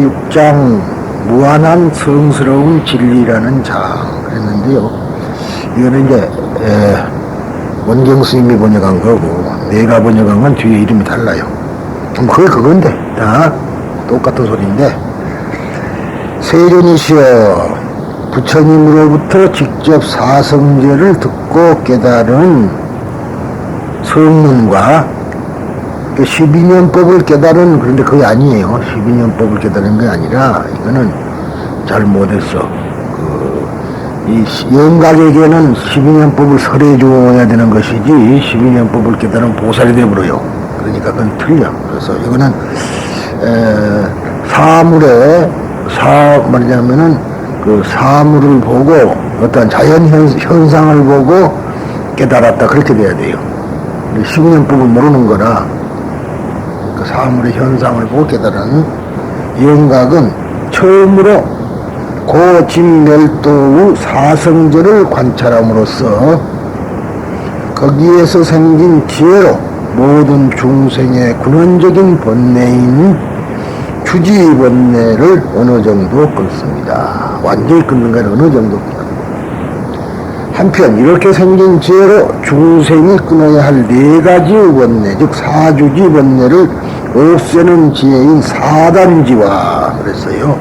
제6장 무한한 성스러운 진리라는 장 그랬는데요. 이거는 이제 원경 스님이 번역한 거고 내가 번역한 건 뒤에 이름이 달라요. 그게 그건데 다 똑같은 소리인데, 세존이시여 부처님으로부터 직접 사성제를 듣고 깨달은 성문과 12년법을 깨달은, 그런데 그게 아니에요. 12년법을 깨달은 게 아니라 이거는 잘못했어. 이 영각에게는 12년법을 설해 주어야 되는 것이지 12년법을 깨달은 보살이 되어버려요. 그러니까 그건 틀려. 그래서 이거는 사물에 말하자면은 그 사물을 보고 어떤 자연 현상을 보고 깨달았다, 그렇게 돼야 돼요. 12년법을 모르는 거라 그 사물의 현상을 보고 깨달은 영각은 처음으로 고진멸도의 사성제를 관찰함으로써 거기에서 생긴 지혜로 모든 중생의 근원적인 번뇌인 주지번뇌를 어느 정도 끊습니다. 완전히 끊는 건 어느 정도 끊습니다. 한편 이렇게 생긴 지혜로 중생이 끊어야 할 4가지 번뇌, 즉 사주지 번뇌를 없애는 지혜인 사단지와 그랬어요.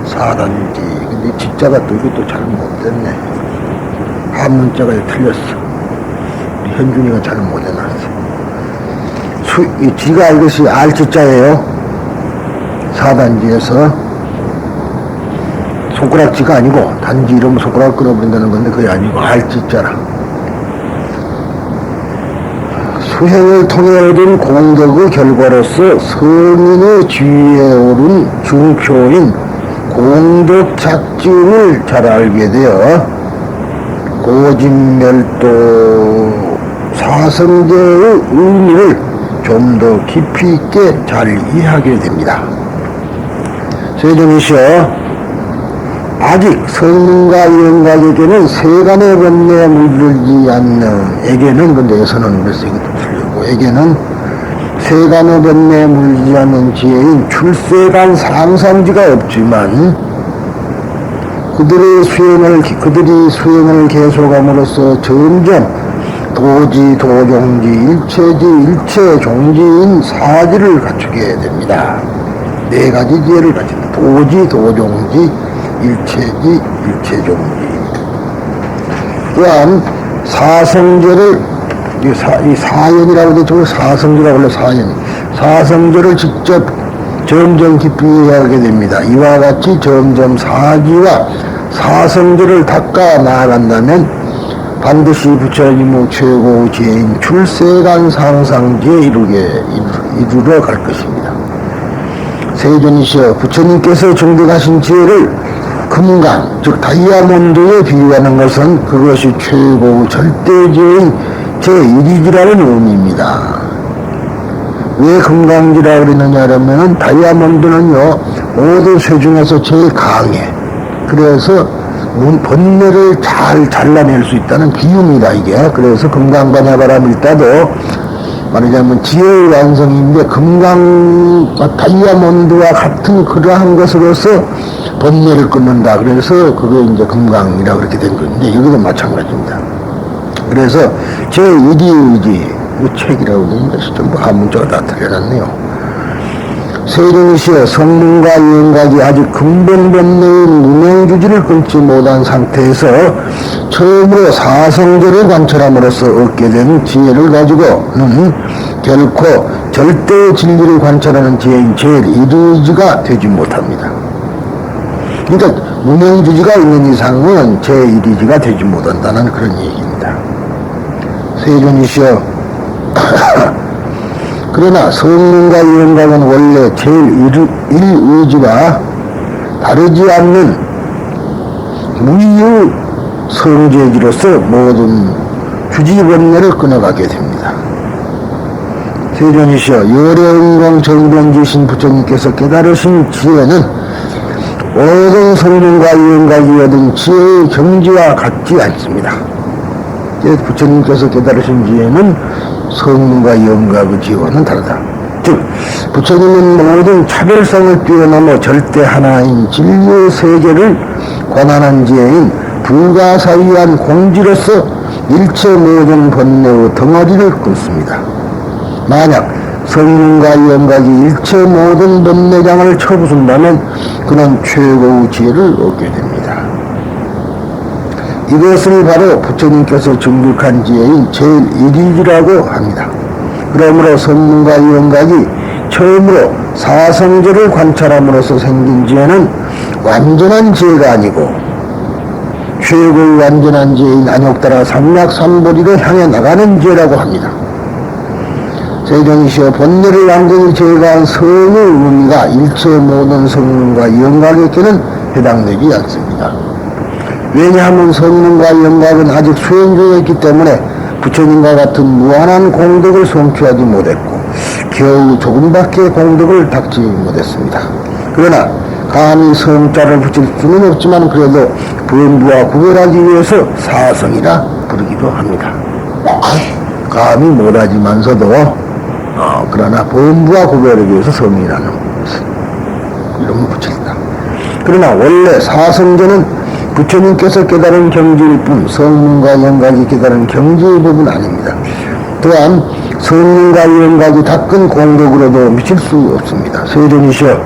사단지. 근데 지자가 또 이것도 잘못됐네. 한문자가 틀렸어. 우리 현준이가 잘못해놨어. 이 지가 이것이 알지자예요. 사단지에서 손가락지가 아니고 단지 이러면 손가락 끊어버린다는 건데 그게 아니고 알지자라. 수행을 통해 얻은 공덕의 결과로서 성인의 지위에 오른 중표인 공덕 작증을 잘 알게 되어 고진멸도 사성제의 의미를 좀 더 깊이 있게 잘 이해하게 됩니다. 세존이시여, 아직 성문과 영각에게는 세간의 번뇌에 물들지 않는, 에게는 근데 여기서는 벌써 이것도 틀리고, 에게는 세간의 번뇌에 물들지 않는 지혜인 출세간 상상지가 없지만 그들이 수행을 계속함으로써 점점 도지, 도종지, 일체지, 일체종지인 사지를 갖추게 됩니다. 4가지 지혜를 갖춘다. 도지, 도종지, 일체지, 일체종지. 또한 사성제를, 이 사연이라고 해도 사성제라고 원래 사성제를 직접 점점 깊이 이해하게 됩니다. 이와 같이 점점 사지와 사성제를 닦아 나아간다면 반드시 부처님의 최고 지혜인 출세간 상상지에 이르러 갈 것입니다. 세존이시여, 부처님께서 증득하신 지혜를 금강, 즉 다이아몬드에 비유하는 것은 그것이 최고 절대지혜인 제1이지라는 의미입니다. 왜 금강지라 그러느냐면 다이아몬드는요 모든 쇠 중에서 제일 강해. 그래서 번뇌를 잘 잘라낼 수 있다는 비유입니다, 이게. 그래서 금강반야바람을 따도 말하자면 지혜의 완성인데 금강과 다이아몬드와 같은 그러한 것으로서 번뇌를 끊는다. 그래서 그게 이제 금강이라 그렇게 된 건데 여기도 마찬가지입니다. 그래서 제1의지 이 책이라고 되는 것이 전부 한문자가 다 틀려놨네요. 세존이시여, 성문과 영각이 아직 근본 번뇌의 무명주지를 끊지 못한 상태에서 처음으로 사성제를 관찰함으로써 얻게 된 지혜를 가지고는 결코 절대의 진리를 관찰하는 지혜인 제1의지가 되지 못합니다. 그러니까 무명주지가 있는 이상은 제1의지가 되지 못한다는 그런 얘기입니다. 세존이시여, 그러나 성문과 영각은 원래 제1의지가 다르지 않는 무의의 성제지로서 모든 주지번뇌를 끊어가게 됩니다. 세존이시여, 열애은공 정변지신 부처님께서 깨달으신 지혜는 모든 성문과 영각이 얻은 지혜의 경지와 같지 않습니다. 부처님께서 깨달으신 지혜는 성문과 영각의 지혜와는 다르다. 즉 부처님은 모든 차별성을 뛰어넘어 절대 하나인 진리의 세계를 권한한 지혜인 불가사의한 공지로서 일체 모든 번뇌의 덩어리를 끊습니다. 만약 성능과 영각이 일체 모든 번뇌장을 쳐부순다면 그는 최고의 지혜를 얻게 됩니다. 이것을 바로 부처님께서 증득한 지혜인 제1이라고 합니다. 그러므로 성능과 영각이 처음으로 사성제를 관찰함으로써 생긴 지혜는 완전한 지혜가 아니고 최고의 완전한 지혜인 안욕따라 삼략삼보리로 향해 나가는 지혜라고 합니다. 세존이시여 본래를 완전히 제거한 성의 의미가 일체 모든 성능과 영각에게는 해당되지 않습니다. 왜냐하면 성능과 영각은 아직 수행 중에 있기 때문에 부처님과 같은 무한한 공덕을 성취하지 못했고 겨우 조금밖에 공덕을 닦지 못했습니다. 그러나 감히 성자를 붙일 수는 없지만 그래도 범부와 구별하기 위해서 사성이라 부르기도 합니다. 감히 못하지만서도 그러나 범부와 구별하기 위해서 성이라는 이름을 붙였다. 그러나 원래 사성제는 부처님께서 깨달은 경지일 뿐 성능과 영각이 깨달은 경지의 법은 아닙니다. 또한 성능과 영각이 닦은 공덕으로도 미칠 수 없습니다. 세존이시여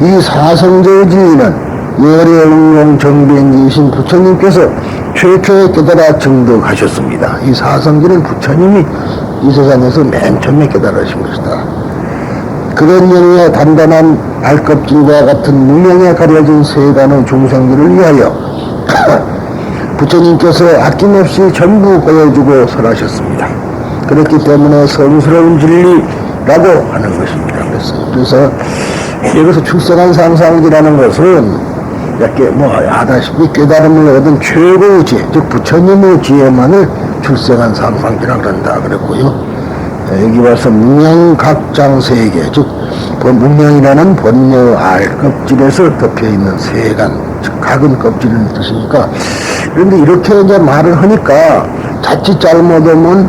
이 사성제의 진리는 열의 응용 정변이신 부처님께서 최초에 깨달아 증득하셨습니다. 이 사성제는 부처님이 이 세상에서 맨 처음에 깨달으신 것이다. 그런 영의 단단한 발껍질과 같은 무명에 가려진 세간의 중생들을 위하여 부처님께서 아낌없이 전부 보여주고 설하셨습니다. 그렇기 때문에 성스러운 진리라고 하는 것입니다. 그래서 여기서 출생한 상상이라는 것은 이렇게 아다시피 깨달음을 얻은 최고의 지혜, 즉 부처님의 지혜만을 출생한 상상기라 그런다 그랬고요. 여기 와서 무명각장세계, 즉 무명이라는 번뇌 알 껍질에서 덮여있는 세간, 즉 각은 껍질이라는 뜻이니까. 그런데 이렇게 이제 말을 하니까 자칫 잘못하면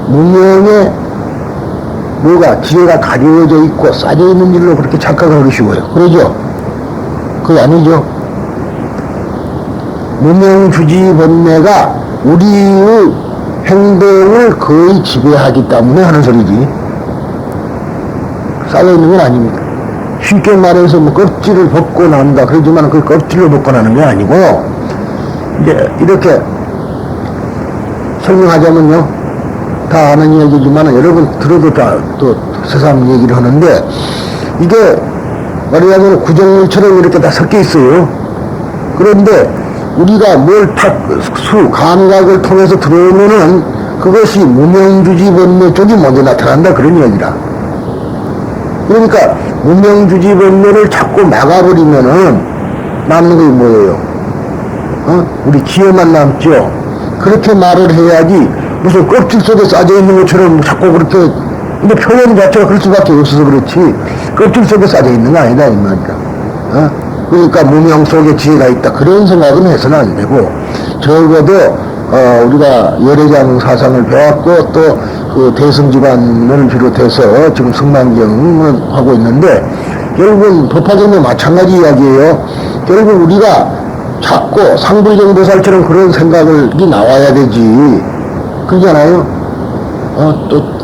무명에 뭐가 지혜가 가려져 있고 싸져 있는 일로 그렇게 착각을 하기 쉬워요. 그러죠? 그게 아니죠. 무명주지 번뇌가 우리의 행동을 거의 지배하기 때문에 하는 소리지 쌓여 있는 건 아닙니다. 쉽게 말해서 껍질을 벗고 난다 그러지만 그 껍질을 벗고 나는 게 아니고 이제 이렇게 설명하자면요, 다 아는 얘기지만 여러분 들어도 다 또 세상 얘기를 하는데 이게 말하자면 구정물처럼 이렇게 다 섞여 있어요. 그런데 우리가 뭘 탁 감각을 통해서 들어오면은 그것이 무명주지 번뇌 쪽이 먼저 나타난다 그런 얘기라. 그러니까 무명주지 번뇌를 자꾸 막아버리면은 남는 게 뭐예요? 우리 지혜만 남죠. 그렇게 말을 해야지 무슨 껍질 속에 싸져 있는 것처럼 자꾸 그렇게, 근데 표현 자체가 그럴 수밖에 없어서 그렇지 껍질 속에 싸져 있는 거 아니다 이 말이야. 그러니까 무명 속에 지혜가 있다 그런 생각은 해서는 안 되고, 적어도 우리가 열애장 사상을 배웠고 또 그 대승지관을 비롯해서 지금 승만경을 하고 있는데 결국은 법화경도 마찬가지 이야기예요. 결국 우리가 자꾸 상불경보살처럼 그런 생각이 나와야 되지. 그러잖아요. 또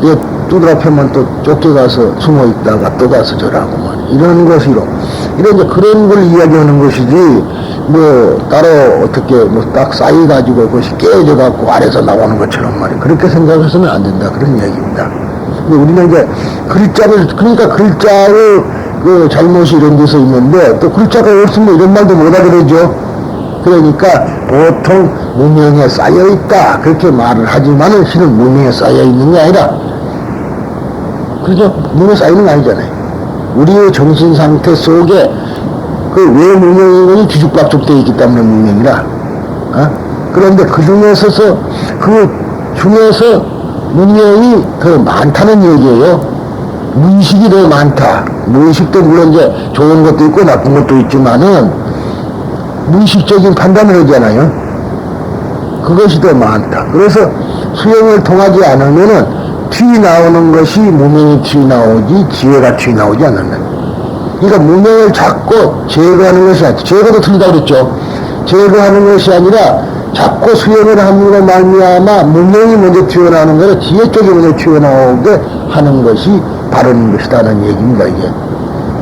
두드러 펴면 또 쫓겨가서 숨어 있다가 또 가서 저라고 말이야. 이런 것으로 이런 이제 그런 걸 이야기하는 것이지 따로 어떻게 딱 쌓여가지고 그것이 깨져 갖고 아래서 나오는 것처럼 말이야. 그렇게 생각해서는 안 된다 그런 이야기입니다. 근데 우리는 이제 그러니까 글자의 그 잘못이 이런 데서 있는데 또 글자가 없으면 이런 말도 못 하더라죠. 그러니까 보통 무명에 쌓여있다 그렇게 말을 하지만은 실은 무명에 쌓여있는 게 아니라, 그죠? 무명에 쌓이는 게 아니잖아요. 우리의 정신 상태 속에 그 왜 무명이니 뒤죽박죽되어 있기 때문에 무명이라. 그런데 그 중에서 무명이 더 많다는 얘기예요. 무의식이 더 많다. 무의식도 물론 이제 좋은 것도 있고 나쁜 것도 있지만은 무의식적인 판단을 하잖아요. 그것이 더 많다. 그래서 수행을 통하지 않으면은 튀어나오는 것이 무명이 튀어나오지 지혜가 튀어나오지 않는다. 그러니까 무명을 잡고 제거하는 것이 아니라, 제거도 틀리다고 그랬죠. 제거하는 것이 아니라 자꾸 수행을 함으로 말미암아 무명이 먼저 튀어나오는 거라 지혜 쪽이 먼저 튀어나오게 하는 것이 바른 것이다는 얘기입니다, 이게.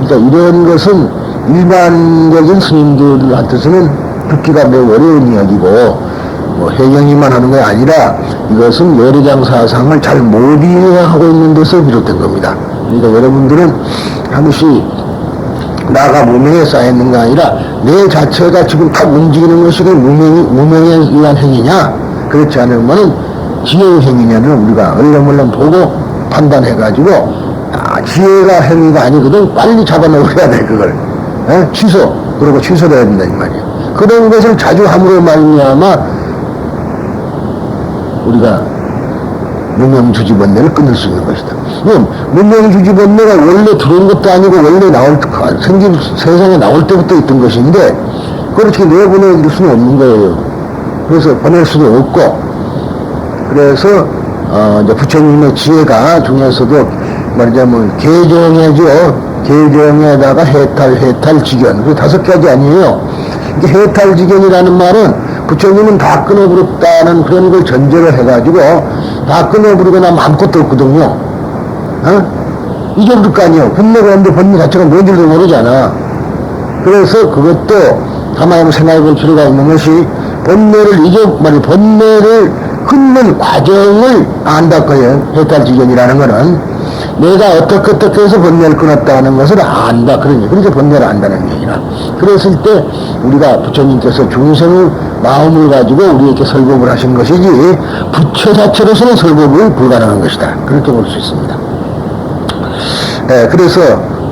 그러니까 이런 것은 일반적인 스님들한테서는 듣기가 매우 어려운 이야기고, 뭐 해경이만 하는 게 아니라 이것은 열애장 사상을 잘 못 이해하고 있는 데서 비롯된 겁니다. 그러니까 여러분들은 한 번씩 나가 무명에 쌓여있는 게 아니라 내 자체가 지금 탁 움직이는 것이 무명에 의한 행위냐, 그렇지 않으면은 지혜의 행위냐를 우리가 얼렁얼렁 보고 판단해가지고, 지혜가 행위가 아니거든 빨리 잡아놓아야 돼. 그걸 취소, 그러고 취소를 해야 된다 이 말이야. 그런 것을 자주 함으로 말미암아 우리가 무명주지번뇌를 끊을 수 있는 것이다. 그럼 무명주지번뇌가 원래 들어온 것도 아니고 원래 세상에 나올 때부터 있던 것인데 그렇게 내보낼 수는 없는 거예요. 그래서 보낼 수도 없고, 그래서 이제 부처님의 지혜가 중에서도 말하자면 개정에다가 해탈지견, 그 5가지 아니에요. 이게 해탈지견이라는 말은 부처님은 다 끊어버렸다는 그런 걸 전제로 해가지고 다 끊어버리거나 아무것도 없거든요. 잊어버릴 거 아니에요. 번뇌가 없는데 번뇌 자체가 뭔지도 모르잖아. 그래서 그것도 가만히 한번 생각해 볼 필요가 있는 것이, 번뇌를 끊는 과정을 안다거예요. 해탈지견이라는 거는 내가 어떻게 해서 번뇌를 끊었다는 것을 안다. 그러니까 번뇌를 안다는 얘기나. 그랬을 때 우리가 부처님께서 중생의 마음을 가지고 우리에게 설법을 하신 것이지 부처 자체로서는 설법이 불가능한 것이다. 그렇게 볼 수 있습니다. 그래서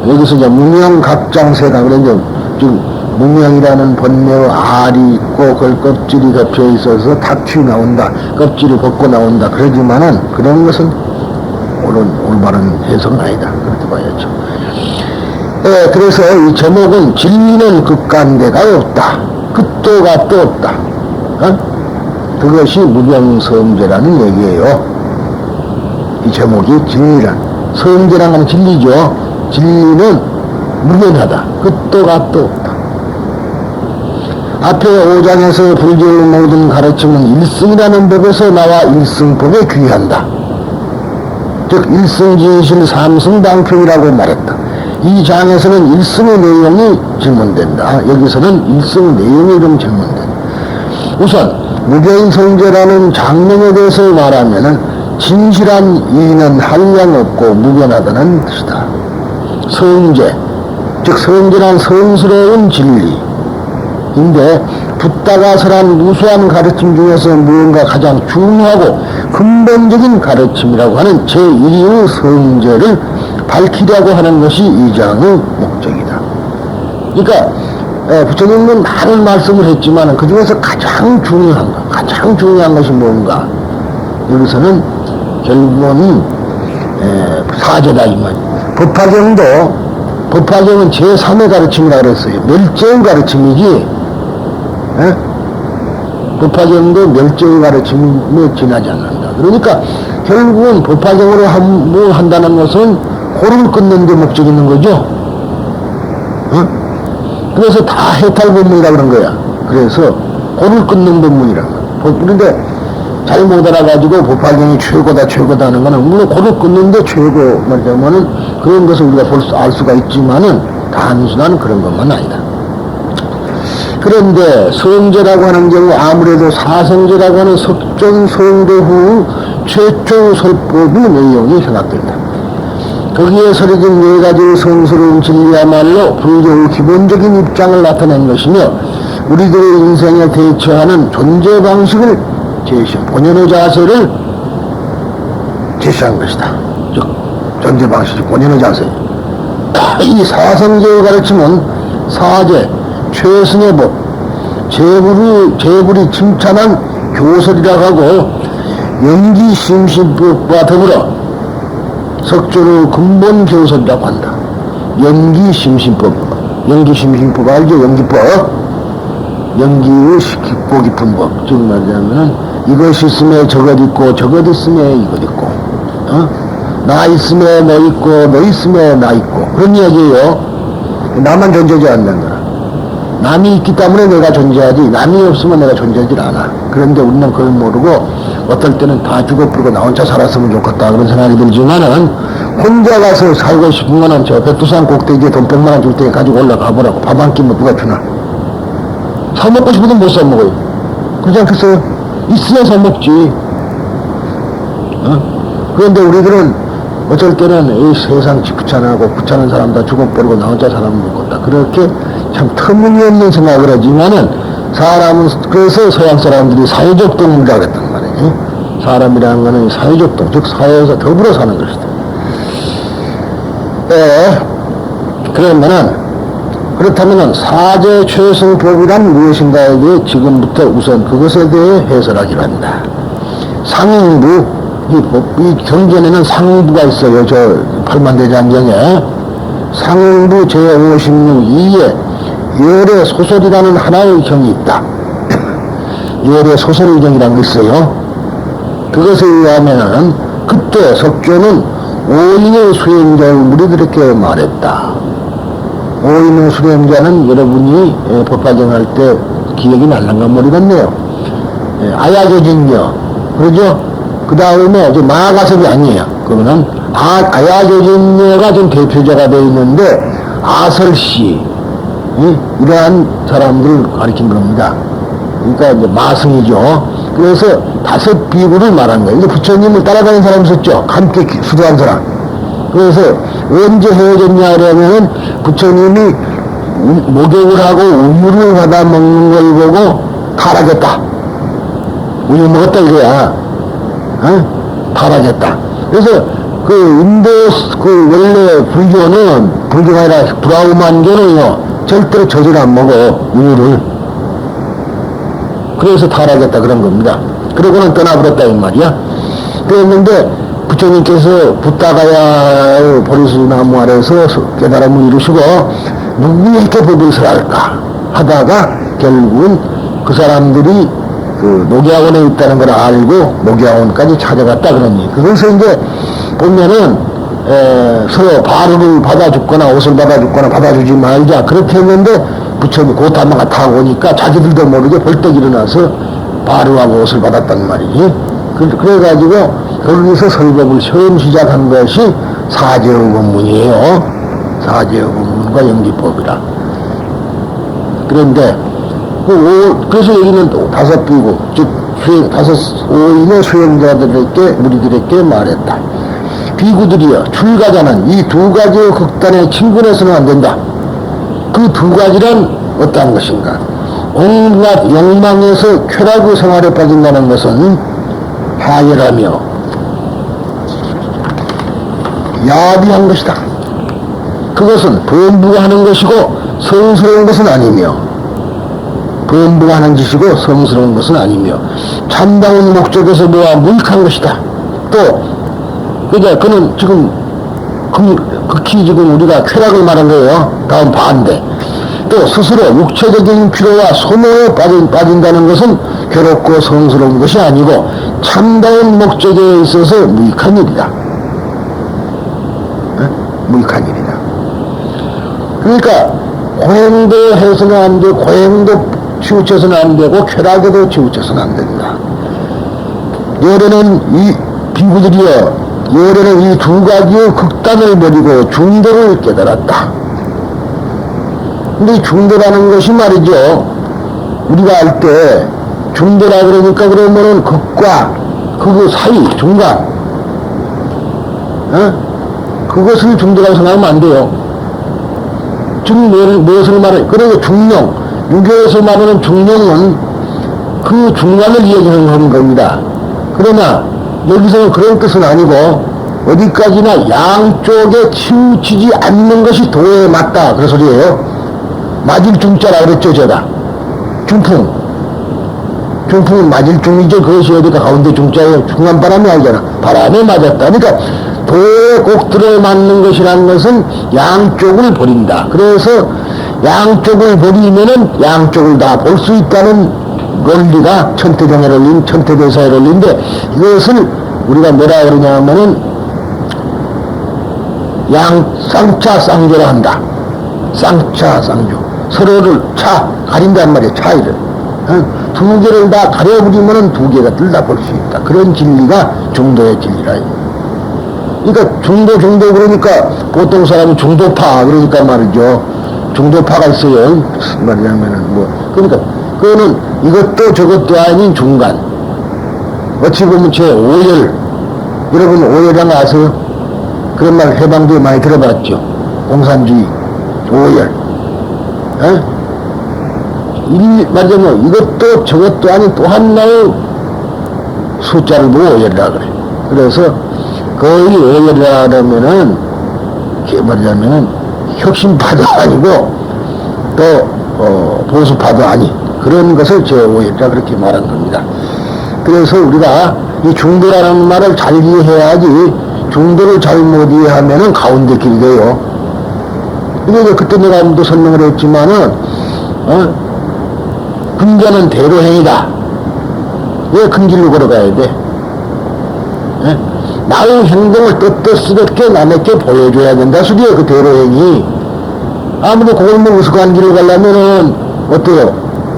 여기서 이제 무명각장세가, 그런데 지금 무명이라는 번뇌의 알이 있고 그걸 껍질이 덮여 있어서 탁 튀어나온다, 껍질을 벗고 나온다, 그러지만은 그런 것은 올바른 해석은 아니다. 그렇게 봐야죠. 그래서 이 제목은 진리는 끝간데가 없다, 끝도 갓도 없다. 그것이 무병성제라는 얘기예요. 이 제목이 진리란, 성제라는 건 진리죠. 진리는 무변하다, 끝도 갓도 없다. 앞에 5장에서 불교의 모든 가르침은 일승이라는 법에서 나와 일승법에 귀한다. 즉 일승진실 삼승방편이라고 말했다. 이 장에서는 일승의 내용이 질문된다. 여기서는 일승 내용이 좀 질문된다. 우선 무변성제라는 장면에 대해서 말하면은 진실한 이는 한량없고 무변하다는 뜻이다. 성제, 즉 성제란 성스러운 진리인데 붓다가설한 무수한 가르침 중에서 무언가 가장 중요하고 근본적인 가르침이라고 하는 제1의 성제를 밝히려고 하는 것이 이 장의 목적이다. 그러니까 부처님은 많은 말씀을 했지만 그 중에서 가장 중요한 것이 뭔가, 여기서는 결국은 사제다 이 말이에요. 법화경은 제3의 가르침이라고 그랬어요. 멸제의 가르침이지, 법화경도 멸제의 가르침에 지나지 않는다. 그러니까 결국은 법화경으로 한다는 것은 호를 끊는 데 목적이 있는 거죠. 그래서 다 해탈법문이라고 그런 거야. 그래서 호를 끊는 법문이라고. 그런데 잘 못 알아가지고 법화경이 최고다 하는 거는 물론 호를 끊는데 최고 말하자면은 그런 것을 우리가 알 수가 있지만은 단순한 그런 것만 아니다. 그런데 성제라고 하는 경우 아무래도 사성제라고 하는 석존성도 후 최초 설법의 내용이 생각된다. 거기에 설해진 4가지의 성스러운 진리야말로 불교의 기본적인 입장을 나타낸 것이며 우리들의 인생에 대처하는 존재 방식을 제시한 본연의 자세를 제시한 것이다. 즉 존재 방식이 본연의 자세. 이 사성제의 가르침은 사제, 최승의 법, 재불이 칭찬한 교설이라고 하고 연기심신법과 더불어 석조의 근본 교설이라고 한다. 연기심신법 알죠? 연기법, 연기의 깊고 깊은 법. 즉 말하자면은 이것 있음에 저것 있고 저것 있음에 이것 있고, 나 있으며 너 있고, 너 있으며 나 있고. 그런 이야기예요. 나만 존재하지 않는 거야. 남이 있기 때문에 내가 존재하지, 남이 없으면 내가 존재하지 않아. 그런데 우리는 그걸 모르고, 어떨 때는 다 죽어버리고 나 혼자 살았으면 좋겠다. 그런 생각이 들지만은, 혼자 가서 살고 싶은 거는 저 백두산 꼭대기에 돈 100만 원 줄 때 가지고 올라가 보라고. 밥 한 끼 뭐 누가 주나? 사 먹고 싶어도 못 사 먹어요. 그러지 않겠어요? 있으면 사 먹지. 그런데 우리들은 어쩔 때는 이 세상 귀찮아하고 귀찮은 사람 다 죽어버리고 나 혼자 사람 먹었다. 그렇게 참 터무니없는 생각을 하지만은 사람은, 그래서 서양 사람들이 사회적 동물이라고 했단 말이에요. 사람이라는 거는 사회적 동물, 즉 사회에서 더불어 사는 것이다. 그렇다면은 사제 최승법이란 무엇인가에 대해 지금부터 우선 그것에 대해 해설하기로 한다. 상인부, 이 경전에는 상인부가 있어요. 저 팔만대장경에 상인부 제56 2에 열의 소설이라는 하나의 경이 있다. 열의 소설의 경이라는 게 있어요. 그것에 의하면은 그때 석조는 5인의 수행자를 무리들에게 말했다. 5인의 수행자는 여러분이 법화경할 때 기억이 날랑가 모르겠네요. 아야조진녀, 그러죠? 그 다음에 마가섭이 아니에요. 그거는 아야조진녀가 좀 대표자가 되어 있는데 아설씨, 이러한 사람들을 가리킨 겁니다. 그러니까 이제 마승이죠. 그래서 5 비구를 말한 거예요. 이제 부처님을 따라다니는 사람이 있었죠. 함께 수도한 사람. 그래서 언제 헤어졌냐 그러면은 부처님이 목욕을 하고 우유를 받아 먹는 걸 보고 타락했다. 우유 먹었다 이거야. 타락했다. 그래서 그 인도 그 원래 불교가 아니라 브라우만교는요 절대로 젖을 안 먹어, 우유를. 그래서 타락했다 그런 겁니다. 그러고는 떠나버렸다 이 말이야. 그랬는데 부처님께서 붓다가야 보리수나무 아래서 깨달음을 이루시고 누구에게 법을 설할까 하다가 결국은 그 사람들이 그 녹야원에 있다는 걸 알고 녹야원까지 찾아갔다 그러니, 그래서 이제 보면은 서로 바루를 받아줬거나 옷을 받아줬거나 받아주지 말자 그렇게 했는데 부처님 고타마가 타고 오니까 자기들도 모르게 벌떡 일어나서 바루하고 옷을 받았단 말이지. 그래가지고 거기서 설법을 처음 시작한 것이 사제의법문이에요. 사제의법문과 영지법이라. 그런데 그래서 여기는 5 비구, 즉 5인의 수행자들에게 무리들에게 말했다. 비구들이여, 출가자는 이 2가지의 극단에 친근해서는 안 된다. 그 2가지란 어떠한 것인가? 온갖 욕망에서 쾌락의 생활에 빠진다는 것은 하열하며 야비한 것이다. 그것은 범부가 하는 것이고 성스러운 것은 아니며, 범부가 하는 짓이고 성스러운 것은 아니며, 참다운 목적에서 모아 무익한 것이다. 또 그는 지금 극히 지금 우리가 쾌락을 말한 거예요. 다음 반대. 또 스스로 육체적인 피로와 소모에 빠진다는 것은 괴롭고 성스러운 것이 아니고 참다운 목적에 있어서 무익한 일이다. 무익한 일이다. 그러니까 고행도 해서는 안 되고 고행도 치우쳐서는 안 되고 쾌락에도 치우쳐서는 안 된다. 열에는 이 비구들이여, 열에는 이 2가지의 극단을 버리고 중도를 깨달았다. 근데 중도라는 것이 말이죠, 우리가 할 때 중도라 그러니까 그러면은 극과 극의 사이, 중간, 그것을 중도라고 생각하면 안 돼요. 무엇을 말해? 그리고 중용, 유교에서 말하는 중용은 그 중간을 이야기하는 겁니다. 그러나 여기서는 그런 뜻은 아니고 어디까지나 양쪽에 치우치지 않는 것이 도에 맞다, 그런 소리예요. 맞을 중자라 그랬죠, 제가. 중풍은 맞을 중이죠. 그것이 어디가 가운데 중자예요. 중간 바람이 아니잖아. 바람에 맞았다. 그러니까 도에 꼭 들어맞는 것이라는 것은 양쪽을 버린다. 그래서 양쪽을 버리면은 양쪽을 다 볼 수 있다는 논리가 천태정의 논리, 천태대사의 논리인데, 이것을 우리가 뭐라 그러냐면은 쌍차 쌍조라 한다. 쌍차 쌍조. 서로를 가린단 말이야, 차이를. 두 개를 다 가려버리면 두 개가 들다 볼 수 있다. 그런 진리가 중도의 진리라. 그러니까 중도 그러니까 보통 사람이 중도파 그러니까 말이죠. 중도파가 있어요. 말하자면은 그러니까 그거는 이것도 저것도 아닌 중간. 어찌 보면 제 오열. 여러분 오열이란 거 아세요? 그런 말 해방도에 많이 들어봤죠. 공산주의, 오열. 말하자면 이것도 저것도 아닌 또 하나의 숫자를 보고 오열이라 그래. 그래서 거의 오열이라면은 말하자면은 혁신파도 아니고 또 보수파도 아닌 그런 것을 제5일이라 그렇게 말한 겁니다. 그래서 우리가 이 중도라는 말을 잘 이해해야지 중도를 잘못 이해하면은 가운데 길이 돼요. 이게 그때 내가 한번도 설명을 했지만은 근자는 대로행이다. 왜 큰 길로 걸어가야 돼? 나의 행동을 떳떳스럽게 남에게 보여줘야 된다. 소리에 그 대로행이. 아무도 그걸 우스꽝한 길을 가려면은 어때요?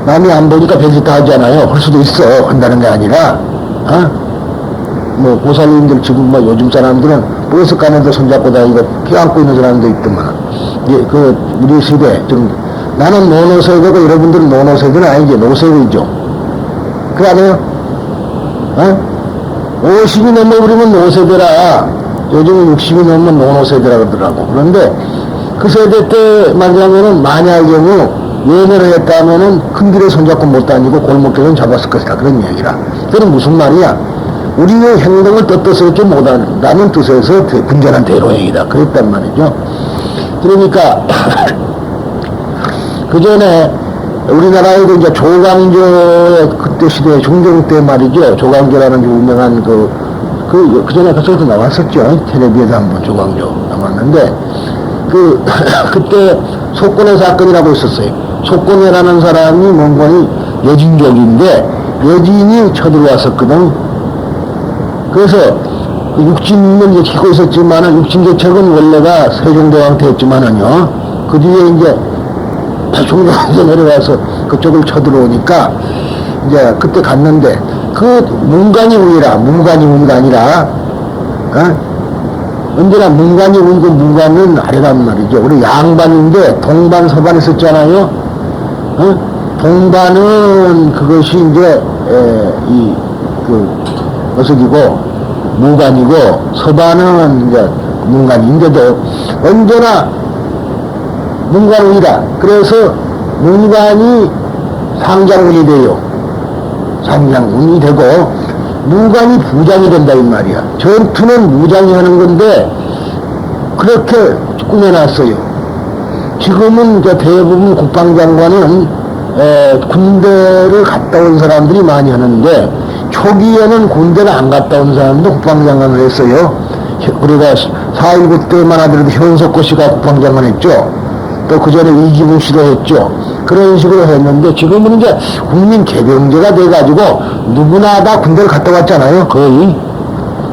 남이 안 보니까 별짓 다 하잖아요. 할 수도 있어. 한다는 게 아니라, 고살님들 지금 요즘 사람들은 버스 가는데 손잡고 다니고 껴안고 있는 사람도 있더만. 우리 시대, 나는 노노세대고 여러분들은 노노세대는 아니지. 노세대죠. 그래, 안 해요? 50이 넘어버리면 노세대라. 요즘은 60이 넘으면 노노세대라 그러더라고. 그런데 그 세대 때 말하자면은 만약의 경우 연애를 했다면은 큰 길에 손잡고 못 다니고 골목길은 잡았을 것이다. 그런 얘기라. 그건 무슨 말이야? 우리의 행동을 떳떳스럽게 못한다는 뜻에서 분전한 대로행이다. 그랬단 말이죠. 그러니까 그 전에 우리나라에도 이제 조광조의 그때 시대에 중종 때 말이죠. 조광조라는 유명한 그 전에 그쪽도 나왔었죠. 텔레비에서 한번 조광조 나왔는데 그때 속권의 사건이라고 있었어요. 속권이라는 사람이 몽골이 여진족인데 여진이 쳐들어왔었거든. 그래서 육진은 이제 지키고 있었지만은 육진개척은 원래가 세종대왕 했지만은요. 그 뒤에 이제 종로에서 내려와서 그쪽을 쳐들어오니까 이제 그때 갔는데 문간이 우위가 아니라 언제나 문간이 우위고 문간은 아래란 말이죠. 우리 양반인데 동반 서반 있었잖아요. 동반은 그것이 이제 어석이고 무간이고 서반은 이제 문간인데도 언제나 문간운이다. 그래서 문간이 상장운이 돼요. 상장운이 되고 무간이 부장이 된다 이 말이야. 전투는 무장이 하는 건데 그렇게 꾸며놨어요. 지금은 이제 대부분 국방장관은 군대를 갔다 온 사람들이 많이 하는데 초기에는 군대를 안 갔다 온 사람도 국방장관을 했어요. 우리가 4.19 때만 하더라도 현석고 씨가 국방장관 했죠. 또 그 전에 이기문 씨도 했죠. 그런 식으로 했는데 지금은 이제 국민 개병제가 돼가지고 누구나 다 군대를 갔다 왔잖아요. 거의.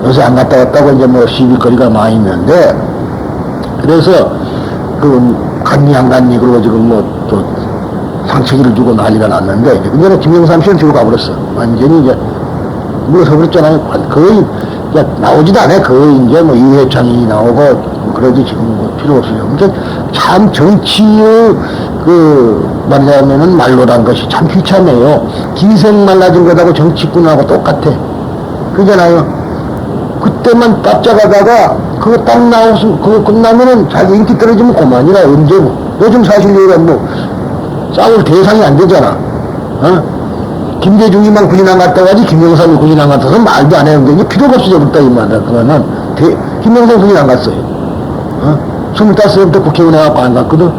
요새 안 갔다 왔다고 이제 시비거리가 많이 있는데 그래서 갔니 안 갔니 그러고 지금 또 상처기를 주고 난리가 났는데 근데 김영삼 씨는 뒤로 가버렸어. 완전히 이제 물러서버렸잖아요. 거의 이제 나오지도 않아요. 거의 이제 이회창이 나오고 그러지 지금 필요 없어요. 그러니까 참 정치의 말하자면은 말로란 것이 참 비참해요. 기생 말라진 것하고 정치꾼하고 똑같아. 그잖아요. 그때만 깜짝하다가 그거 딱 나오면 그거 끝나면은 자기 인기 떨어지면 그만이라 언제고. 요즘 사실 얘가 싸울 대상이 안 되잖아. 김대중이만 군인 안 갔다 가지 김영삼이 군인 안 갔다서 말도 안 했는데 이제 필요가 없어졌다 이 말이야. 그거는 김영삼 군인 안 갔어요. 25살부터 국회의원 해갖고 안 갔거든.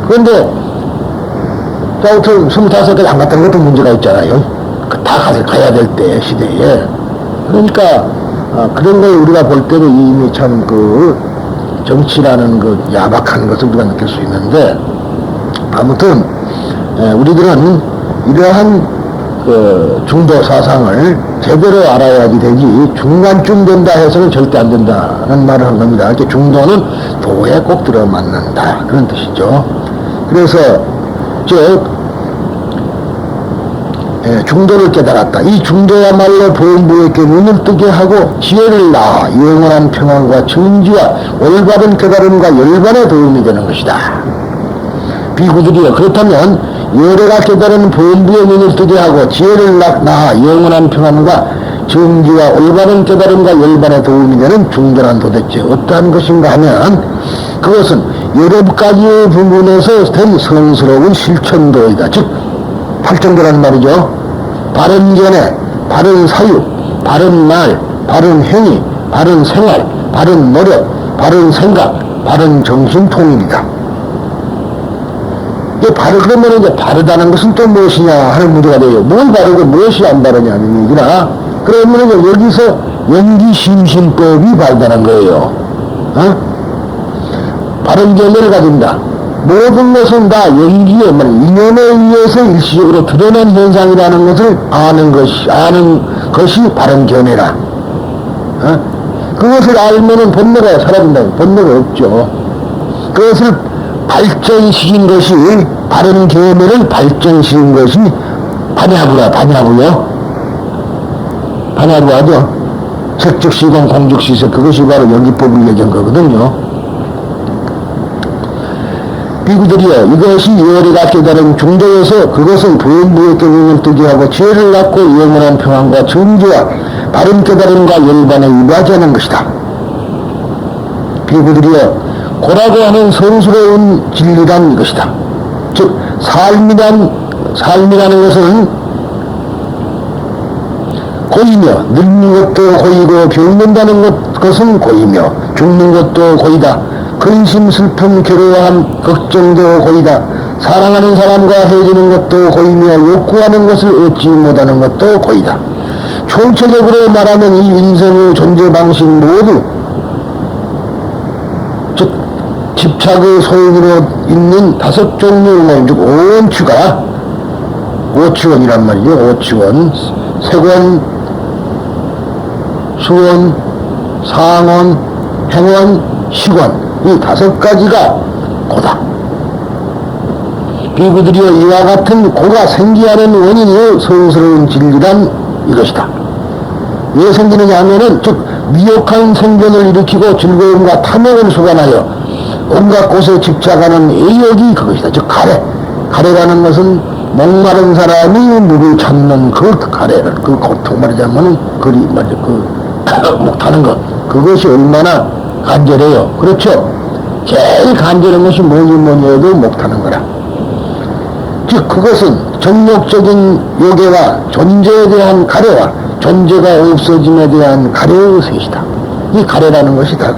그런데 아무튼 25살까지 안 갔다는 것도 문제가 있잖아요. 다 가야 될 때 시대에. 그러니까 그런 걸 우리가 볼 때도 이미 참 정치라는 야박한 것을 우리가 느낄 수 있는데 아무튼 우리들은 이러한 그 중도 사상을 제대로 알아야지 되지 중간쯤 된다 해서는 절대 안 된다는 말을 한 겁니다. 이렇게 중도는 도에 꼭 들어 맞는다 그런 뜻이죠. 그래서 중도를 깨달았다. 이 중도야말로 보험부에게 눈을 뜨게 하고 지혜를 낳아 영원한 평안과 정지와 올바른 깨달음과 열반에 도움이 되는 것이다. 비구들이여, 그렇다면 열애가 깨달은 보험부의 눈을 뜨게 하고 지혜를 낳아 영원한 평안과 정지와 올바른 깨달음과 열반에 도움이 되는 중도란 도대체 어떠한 것인가 하면 그것은 여러 가지의 부분에서 된 성스러운 실천도이다. 즉 팔정도라는 말이죠. 바른 견해, 바른 사유, 바른 말, 바른 행위, 바른 생활, 바른 노력, 바른 생각, 바른 정신 통일이다. 그러면 이제 바르다는 것은 또 무엇이냐 하는 문제가 돼요. 뭘 바르고 무엇이 안 바르냐는 얘기나, 그러면 이제 여기서 연기심신법이 바르다는 거예요. 바른 견해를 가진다. 모든 것은 다 연기에, 인연에 의해서 일시적으로 드러난 현상이라는 것을 아는 것이 바른 견해라. 그것을 알면은 번뇌가 사라진다. 번뇌가 없죠. 그것을 발전시킨 것이, 바른 견해를 발전시킨 것이 반야부라, 반야부요. 반야부 하죠. 색즉시공 공즉시색, 그것이 바로 연기법을 얘기한 거거든요. 비구들이여, 이것이 열애가 깨달은 중도에서 그것은 보험부의 깨달음을 뜨게 하고 지혜를 낳고 영원한 평안과 정지와 바른 깨달음과 열반에 이바지하는 것이다. 비구들이여, 고라고 하는 성스러운 진리란 이것이다. 즉 삶이라는 것은 고이며, 늙는 것도 고이고 병든다는 것은 고이며, 죽는 것도 고이다. 근심, 슬픔, 괴로워함, 걱정도 고이다. 사랑하는 사람과 헤어지는 것도 고이며, 욕구하는 것을 얻지 못하는 것도 고이다. 총체적으로 말하면 이 인생의 존재 방식 모두, 즉 집착의 소용으로 있는 5종류의 모임, 즉 오원추가, 오추원이란 말이죠. 오추원, 색원, 수원, 상원, 행원, 식원, 이 5가지가 고다. 비구들이여, 이와 같은 고가 생기하는 원인이 성스러운 진리란 이것이다. 왜 생기느냐 하면은, 즉 미혹한 생견을 일으키고 즐거움과 탐욕을 수반하여 온갖 곳에 집착하는 애욕이 그것이다. 즉 가래라는 것은 목마른 사람이 물을 찾는 그 가래를, 그 고통 말이자면은 목 타는 것, 그것이 얼마나 간절해요. 그렇죠? 제일 간절한 것이 뭐니 해도 목 타는 거라. 즉 그것은 정욕적인 요괴와 존재에 대한 가래와 존재가 없어짐에 대한 가래의 셋이다. 이 가래라는 것이 다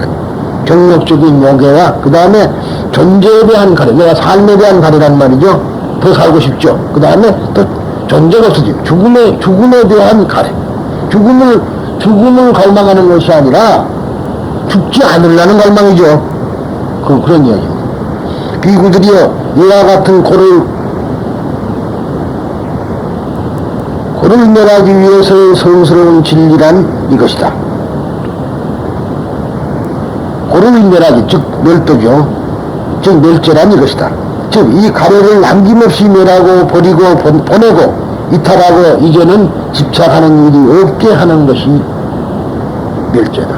정욕적인 요괴와 그 다음에 존재에 대한 가래, 내가 삶에 대한 가래란 말이죠. 더 살고 싶죠. 그 다음에 또 존재가 없어짐, 죽음에 대한 가래. 죽음을 갈망하는 것이 아니라 죽지 않으려는 갈망이죠. 그런 이야기입니다. 비구들이여, 이와 같은 고를 멸하기 위해서의 성스러운 진리란 이것이다. 고를 멸하기, 즉 멸도죠. 즉 멸죄란 이것이다. 즉 이 가래를 남김없이 멸하고 버리고 보내고 이탈하고 이제는 집착하는 일이 없게 하는 것이 멸죄다.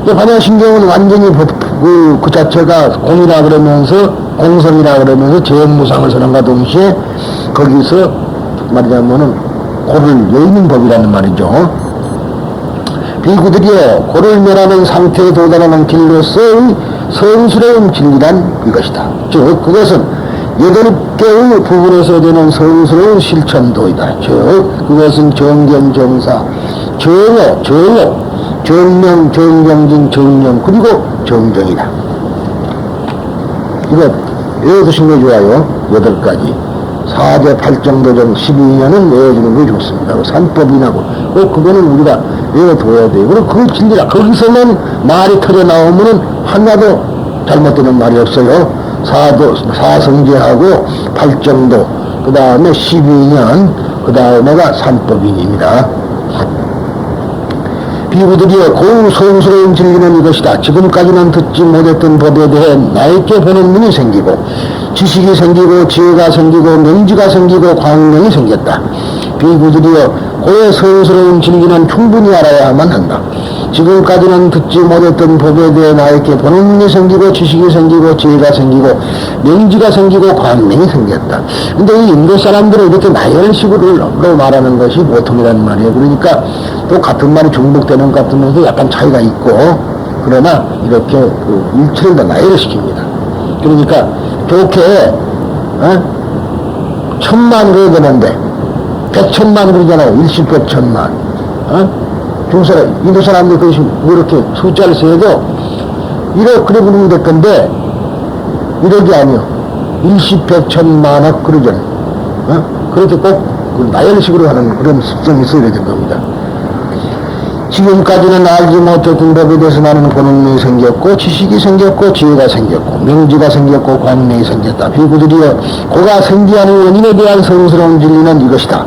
반야신경은 완전히 그 자체가 공이라 그러면서, 공성이라 그러면서 재무상을 선언과 동시에 거기서 말하자면은 고를 여의는 법이라는 말이죠. 비구들이여, 고를 멸하는 상태에 도달하는 길로서의 성스러운 진리란 이것이다. 즉 그것은 8개의 부분에서 되는 성스러운 실천도이다. 즉 그것은 정견, 정사, 정어, 정명, 정경진, 정령, 그리고 정정이다. 이거 외워두신 게 좋아요. 8가지. 4제 8정도정 12년은 외워주는 게 좋습니다. 산법이나고. 그거는 우리가 외워둬야 돼요. 그리고 그 진리가, 거기서만 말이 터져 나오면은 하나도 잘못되는 말이 없어요. 사성제하고 8정도, 그 다음에 12년, 그 다음에가 삼법인입니다. 비구들이여 고우 소용스러운 진리는 이것이다. 지금까지는 듣지 못했던 법에 대해 나에게 보는 눈이 생기고 지식이 생기고 지혜가 생기고 명지가 생기고 광명이 생겼다. 비구들이여 고의 소용스러운 진리는 충분히 알아야만 한다. 지금까지는 듣지 못했던 법에 대해 나에게 보는 눈이 생기고 지식이 생기고 지혜가 생기고 명지가 생기고 광명이 생겼다. 근데 이 인도 사람들은 이렇게 나열식으로 말하는 것이 보통이란 말이에요. 그러니까 또 같은 말이 중복되는 것 같으면서 약간 차이가 있고, 그러나 이렇게 그 일체를 다 나열을 시킵니다. 그러니까 좋게 천만 그래야 되는데 백천만 그러잖아요. 일십백천만. 중사람, 인도 사람들 그것이 뭐 이렇게 숫자를 세도 1억 그래 부르면 될 건데 1억이 아니요. 일십백천만억 그러잖아요. 그렇게 꼭 그 나열식으로 하는 그런 습성이 있어야 될 겁니다. 지금까지는 알지 못했던 법에 대해서 나는 고능력이 생겼고 지식이 생겼고 지혜가 생겼고 명지가 생겼고 광명이 생겼다. 비구들이여 고가 생기하는 원인에 대한 성스러운 진리는 이것이다.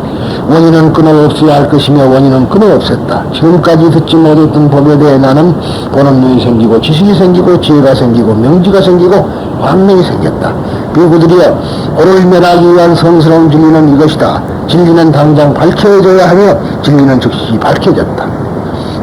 원인은 끊어없어야 할 것이며 원인은 끊어없었다. 지금까지 듣지 못했던 법에 대해 나는 보는 눈이 생기고 지식이 생기고 지혜가 생기고 명지가 생기고 광명이 생겼다. 비구들이여 고를 멸하기 위한 성스러운 진리는 이것이다. 진리는 당장 밝혀져야 하며 진리는 즉시 밝혀졌다.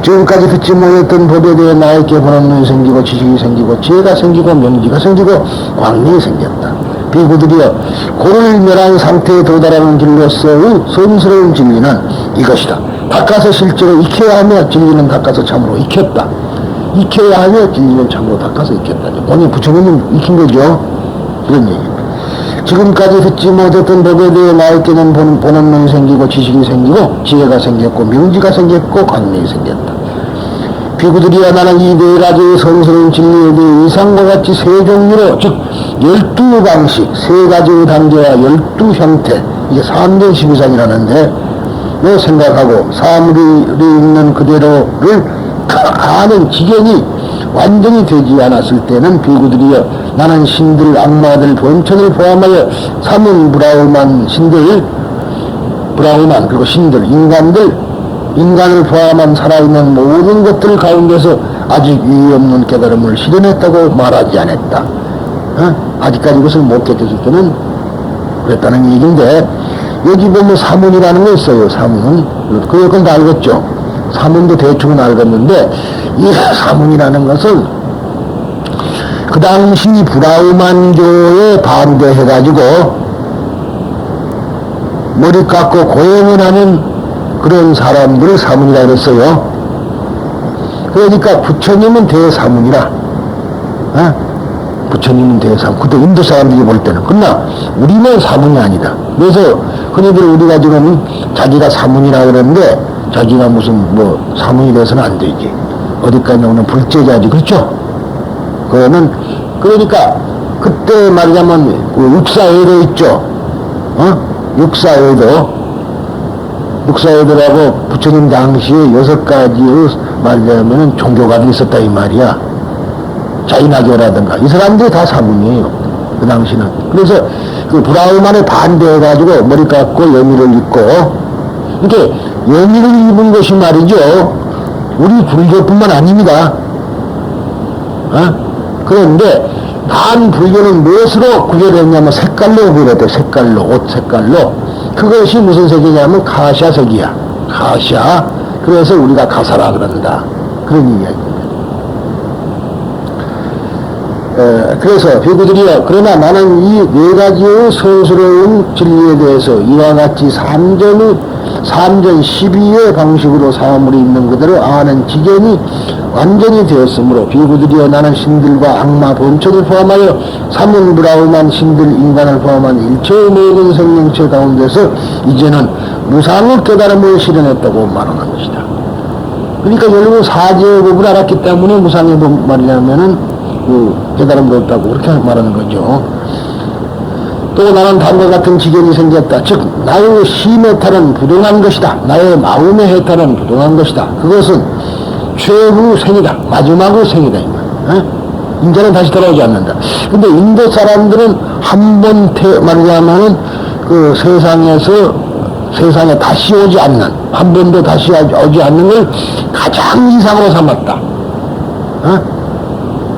지금까지 듣지 못했던 법에 대해 나에게 보는 눈이 생기고 지식이 생기고 지혜가 생기고 명지가 생기고 광명이 생겼다. 비구들이여 고를 멸한 상태에 도달하는 길로서의 성스러운 진리는 이것이다. 닦아서 실제로 익혀야 하며 진리는 닦아서 참으로 익혔다. 익혀야 하며 진리는 참으로 닦아서 익혔다. 오늘 부처님은 익힌 거죠. 그런 얘기입니다. 지금까지 듣지 못했던 법에 대해 나에게는 보는 눈이 생기고 지식이 생기고 지혜가 생겼고 명지가 생겼고 광명이 생겼다. 비구들이야 나는 이 네 가지의 성스러운 진리에 대해 이상과 같이 세 종류로 즉 12방식 세 가지의 단계와 12형태 이게 3전 12상이라는데 요 생각하고 사물이 있는 그대로를 아는 지경이 완전히 되지 않았을 때는 비구들이여 나는 신들, 악마들, 범천을 포함하여 삼은 브라우만 신들, 브라우만 그리고 신들, 인간을 포함한 살아있는 모든 것들 가운데서 아직 이의 없는 깨달음을 실현했다고 말하지 않았다. 아직까지 이것을 못 깨닫을 때는 그랬다는 얘기인데 여기 보면 사문이라는 거 있어요. 사문. 그 여건 다 알겠죠. 사문도 대충은 알겠는데 이 사문이라는 것은 그 당시 브라우만교에 반대해가지고 머리 깎고 고행을 하는 그런 사람들을 사문이라 그랬어요. 그러니까 부처님은 대사문이라. 부처님은 대사문. 그때 인도 사람들이 볼 때는. 그러나 우리는 사문이 아니다. 그래서 흔히들 우리가 지금 자기가 사문이라 그러는데 자기가 무슨 뭐 사문이 돼서는 안 되지. 어디까지 오는 불제자지. 그렇죠? 그러면 그러니까 그때 말하자면 그 육사외도 있죠. 육사외도라고 부처님 당시에 6가지의 말하자면 종교가 있었다 이 말이야. 자이나교라든가 이 사람들이 다 사문이에요. 그 당시는. 그래서 그 브라우만에 반대해가지고 머리 깎고 여미를 입고 이렇게 여미를 입은 것이 말이죠. 우리 불교뿐만 아닙니다. 그런데 단 불교는 무엇으로 구별했냐면 색깔로 구별했대. 색깔로, 옷 색깔로. 그것이 무슨 색이냐면 카샤색이야. 카샤. 그래서 우리가 가사라 그런다. 그런 이야기입니다. 그래서 비구들이여 그러나 나는 이 네 가지의 성스러운 진리에 대해서 이와 같이 삼전 12의 방식으로 사물이 있는 그대로 아는 지경이 완전히 되었으므로 비구들이여 나는 신들과 악마 범천을 포함하여 삼은 브라우만 신들 인간을 포함한 일체의 모든 생명체 가운데서 이제는 무상의 깨달음을 실현했다고 말하는 것이다. 그러니까 결국 사제의 법을 알았기 때문에 무상의 법 말이냐면은 그 깨달음을 얻었다고 그렇게 말하는 거죠. 또 나는 다음과 같은 지경이 생겼다. 즉 나의 심해탈은 부동한 것이다. 나의 마음의 해탈은 부동한 것이다. 그것은 최후 생이다. 마지막의 생이다. 인자는 다시 돌아오지 않는다. 근데 인도 사람들은 한 번 말하자면은 그 세상에서 세상에 다시 오지 않는, 한 번도 다시 오지 않는 걸 가장 이상으로 삼았다.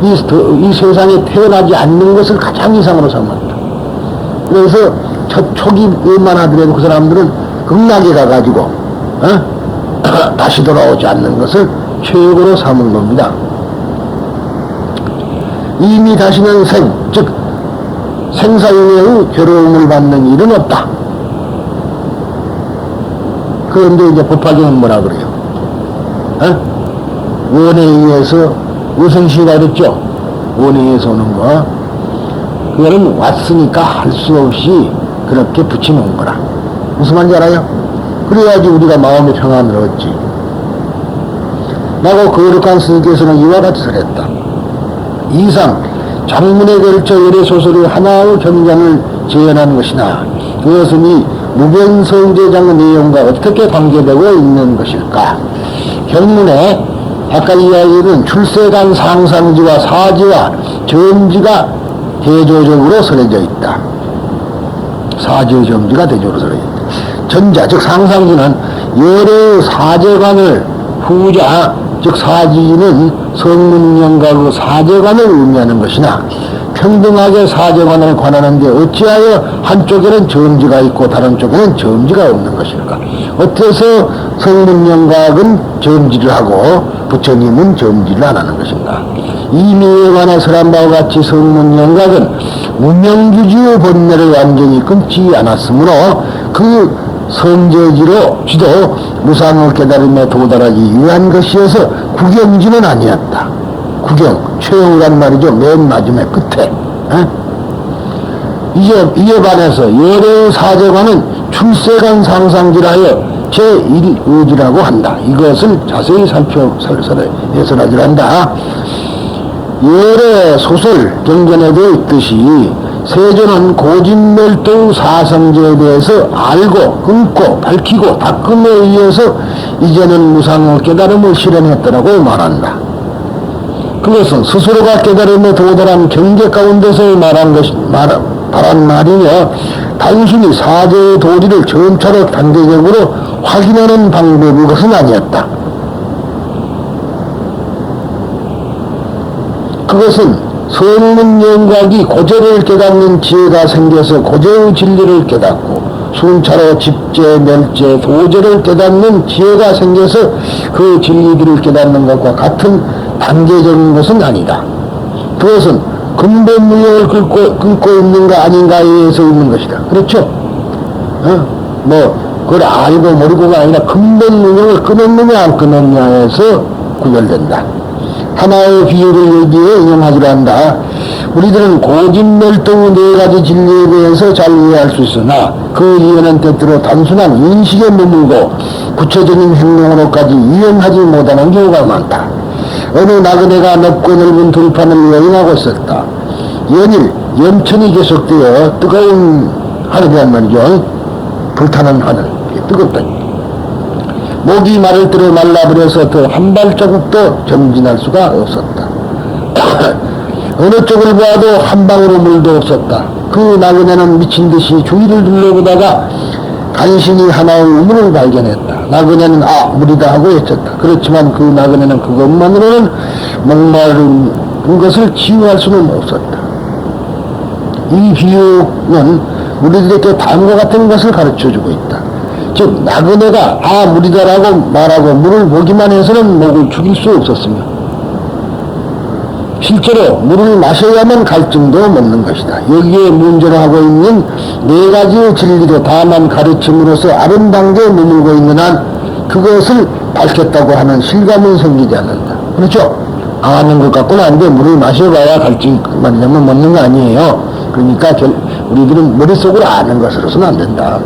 이 세상에 태어나지 않는 것을 가장 이상으로 삼았다. 그래서 초기 웬만하더라도 그 사람들은 극락에 가가지고 다시 돌아오지 않는 것을 최고로 삼은 겁니다. 이미 다시는 즉 생사 이외의 괴로움을 받는 일은 없다. 그런데 이제 법화경은 뭐라 그래요? 원에 의해서 우선시가 그랬죠? 원에 의해서 오는 거. 그거는 왔으니까 할 수 없이 그렇게 붙여놓은 거라. 무슨 말인지 알아요? 그래야지 우리가 마음의 평안을 얻지. 라고 거룩한 스님께서는 이와 같이 설했다. 이상 장문에 걸쳐 열애 소설의 하나의 경전을 재현한 것이나 그것은 이 무변성제장의 내용과 어떻게 관계되고 있는 것일까? 경문에 아까 이야기는 출세간 상상지와 사지와 점지가 대조적으로 설해져 있다. 사지의 점지가 대조로 설해져 있다. 전자 즉 상상지는 열애의 사제관을, 후자 즉 사지는 성문연과 그 사제관을 의미하는 것이나 평등하게 사제관을 관하는데 어찌하여 한쪽에는 점지가 있고 다른 쪽에는 점지가 없는 것일까? 어때서 성문연각은 점지를 하고 부처님은 점지를 안 하는 것인가? 이미에 관해 설한 바와 같이 성문연각은 문명규지의 본내를 완전히 끊지 않았으므로 그 성제지로 지도 무상의 깨달음에 도달하기 위한 것이어서 구경지는 아니었다. 구경, 최후란 말이죠. 맨 마지막 끝에. 이에 반해서 열애의 사제관은 출세간 상상지라하여 제1의지라고 한다. 이것을 자세히 해설하기로 한다. 열애 소설 경전에도 있듯이 세존은 고진멸도의 사성제에 대해서 알고 끊고 밝히고 닦음에 의해서 이제는 무상의 깨달음을 실현했다라고 말한다. 그것은 스스로가 깨달음에 도달한 경계 가운데서 말한 말이며 단순히 사제의 도리를 점차로 단계적으로 확인하는 방법의 것은 아니었다. 그것은 성문연각이 고제를 깨닫는 지혜가 생겨서 고제의 진리를 깨닫고 순차로 집제, 멸제, 도제를 깨닫는 지혜가 생겨서 그 진리들을 깨닫는 것과 같은 단계적인 것은 아니다. 그것은 근본무형을 끊고 있는가 아닌가에 의해서 있는 것이다. 그렇죠? 그걸 알고 모르고가 아니라 근본무형을 끊었느냐 안 끊었느냐에서 구별된다. 하나의 비유를 여기에 인용하기로 한다. 우리들은 고진멸도의 네 가지 진리에 대해서 잘 이해할 수 있으나 그 이해는 때때로 단순한 인식에 머물고 구체적인 행동으로까지 이해하지 못하는 경우가 많다. 어느 나그네가 넓고 넓은 들판을 여행하고 있었다. 연일 염천이 계속되어 뜨거운 하늘이란 말이죠. 불타는 하늘, 뜨겁다. 목이 마를 대로 말라버려서 더 한 발자국도 전진할 수가 없었다. 어느 쪽을 봐도 한 방울의 물도 없었다. 그 나그네는 미친 듯이 주위를 둘러보다가 간신히 하나의 우물을 발견했다. 나그네는 물이다 하고 외쳤다. 그렇지만 그 나그네는 그것만으로는 목마른 것을 치유할 수는 없었다. 이 비유는 우리들에게 다음과 같은 것을 가르쳐주고 있다. 즉 나그네가 물이다라고 말하고 물을 보기만 해서는 목을 죽일 수 없었으며 실제로 물을 마셔야만 갈증도 먹는 것이다. 여기에 문제로 하고 있는 네 가지의 진리도 다만 가르침으로써 아름다운 게 머물고 있는 한 그것을 밝혔다고 하는 실감은 생기지 않는다. 그렇죠? 아는 것 같고는 안 돼. 물을 마셔봐야 갈증이 그만이냐면 먹는 거 아니에요. 그러니까 우리들은 머릿속으로 아는 것으로서는 안 된다.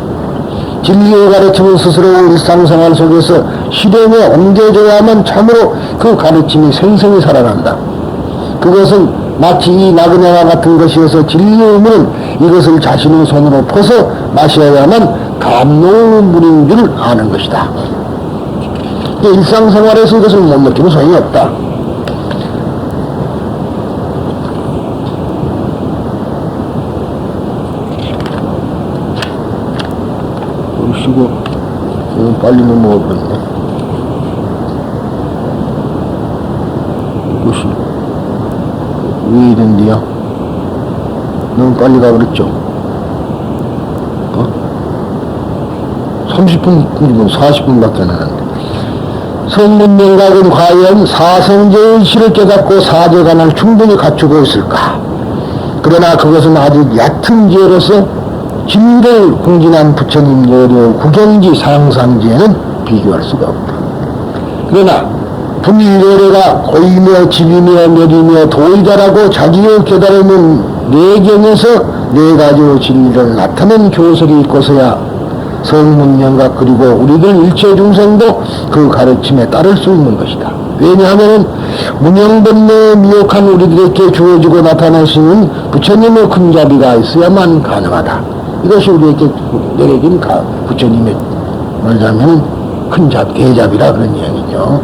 진리의 가르침은 스스로 일상생활 속에서 실행에 옮겨져야만 참으로 그 가르침이 생생히 살아난다. 그것은 마치 이 나그네와 같은 것이어서 진리의 물은 이것을 자신의 손으로 퍼서 마셔야만 감로의 물인 줄 아는 것이다. 일상생활에서 이것을 못 느끼면 소용이 없다. 쉬고, 빨리 넘어가버렸네. 이것이, 왜 이런데요? 너무 빨리 가버렸죠? 30분, 40분밖에 안 하는데. 성문명각은 과연 사성제의 실을 깨닫고 사제관을 충분히 갖추고 있을까? 그러나 그것은 아직 얕은 지혜로서 진리를 공진한 부처님 예료 구경지 상상지에는 비교할 수가 없다. 그러나 불례례가 고이며 집이며 멸이며 도의자라고 자기의 깨달음은 내경에서 네 가지의 진리를 나타낸 교설이 있고서야 성문명각 그리고 우리들 일체 중생도 그 가르침에 따를 수 있는 것이다. 왜냐하면 문영본내에 미혹한 우리들에게 주어지고 나타내시는 부처님의 큰 자비가 있어야만 가능하다. 이것이 우리에게 내려진 부처님의 말하자면 큰 대자비라 그런 이야기죠.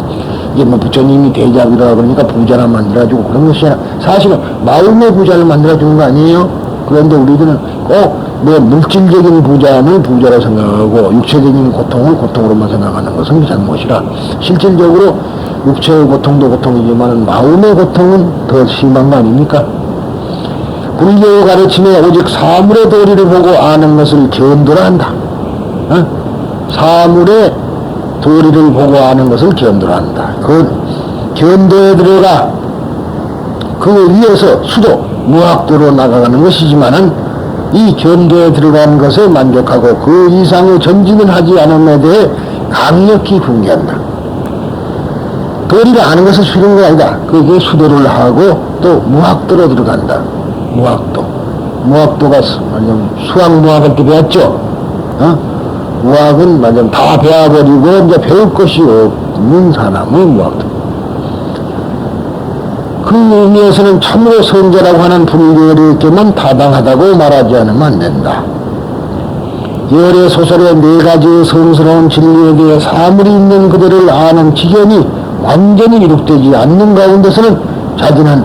이게 뭐 부처님이 대자비라 그러니까 부자를 만들어주고 그런 것이 아니라 사실은 마음의 부자를 만들어주는 거 아니에요? 그런데 우리들은 꼭 뭐 물질적인 부자는 부자로 생각하고 육체적인 고통을 고통으로만 생각하는 것은 잘못이라 실질적으로 육체의 고통도 고통이지만 마음의 고통은 더 심한 거 아닙니까? 불교의 가르침에 오직 사물의 도리를 보고 아는 것을 견도라 한다. 사물의 도리를 보고 아는 것을 견도라 한다. 그 견도에 들어가 그 위에서 수도 무학도로 나가가는 것이지만은 이 견도에 들어간 것에 만족하고 그 이상의 전진을 하지 않음에 대해 강력히 분개한다. 도리를 아는 것은 쉬운 게 아니다. 그게 수도를 하고 또 무학도로 들어간다. 무학도. 무학도가 수학무학을 때 배웠죠? 무학은 맞아 다 배워버리고 이제 배울 것이 없는 사람의 무학도. 그 의미에서는 참으로 선자라고 하는 불교에게만 타당하다고 말하지 않으면 안 된다. 열의 소설의 네 가지의 성스러운 진리에 대해 사물이 있는 그들을 아는 지견이 완전히 이룩되지 않는 가운데서는 자기는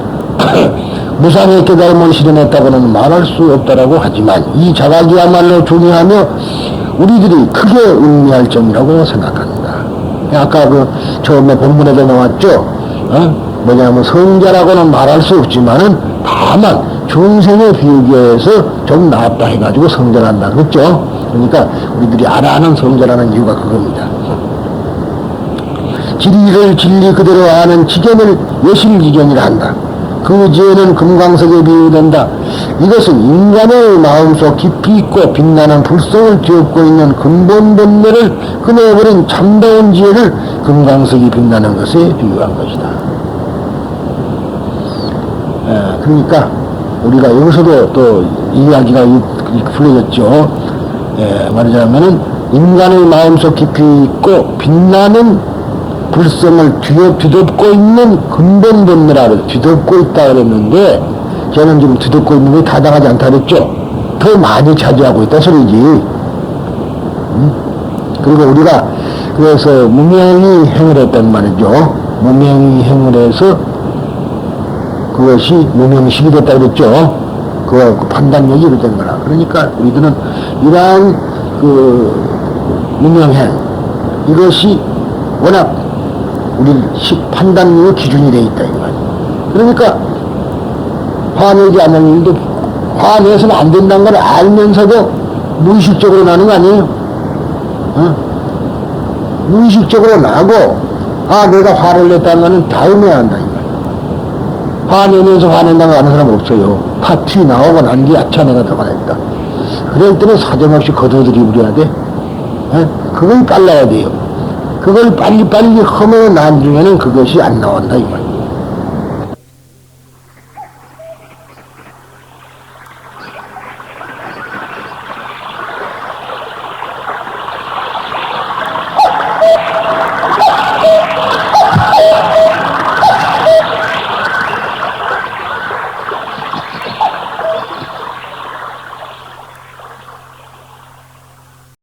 무상의 깨달음을 실현했다고는 말할 수 없다라고 하지만 이 자각이야말로 중요하며 우리들이 크게 의미할 점이라고 생각한다. 아까 그 처음에 본문에도 나왔죠. 뭐냐면 성자라고는 말할 수 없지만은 다만 중생의 비교에서 좀 낫다 해가지고 성자란다 그랬죠. 그러니까 우리들이 알아하는 성자라는 이유가 그겁니다. 진리를 진리 그대로 아는 지견을 여실지견이라 한다. 그 지혜는 금강석에 비유된다. 이것은 인간의 마음속 깊이 있고 빛나는 불성을 뒤엎고 있는 근본 본래를 끊어버린 참다운 지혜를 금강석이 빛나는 것에 비유한 것이다. 그러니까 우리가 여기서도 또 이야기가 풀려졌죠. 말하자면은 인간의 마음속 깊이 있고 빛나는 불성을 뒤덮고 있는 근본 본래라 뒤덮고 있다 그랬는데 저는 지금 뒤덮고 있는 게 타당하지 않다 그랬죠. 더 많이 차지하고 있다 소리지. 그리고 우리가 그래서 무명이 행을 했단 말이죠. 무명이 행을 해서 그것이 무명식이 됐다 그랬죠. 그 판단력이 이렇된 거라. 그러니까 우리들은 이러한 그 무명행 이것이 워낙 우리 판단력의 기준이 돼 있다 이 말이에요. 그러니까 화내지 않는 일도 화내서는 안 된다는 걸 알면서도 무의식적으로 나는 거 아니에요. 무의식적으로 나고 내가 화를 냈다면 다음에 한다 이 말이에요. 화내면서 화낸다는 거 아는 사람 없어요. 다 튀 나오고 난 뒤에 아차 내가 더 화냈다. 그럴 때는 사정없이 거둬들이 부려야 돼. 그걸 빨라야 돼요. 그걸 빨리빨리 하면 나중에는 그것이 안 나온다 이 말이에요.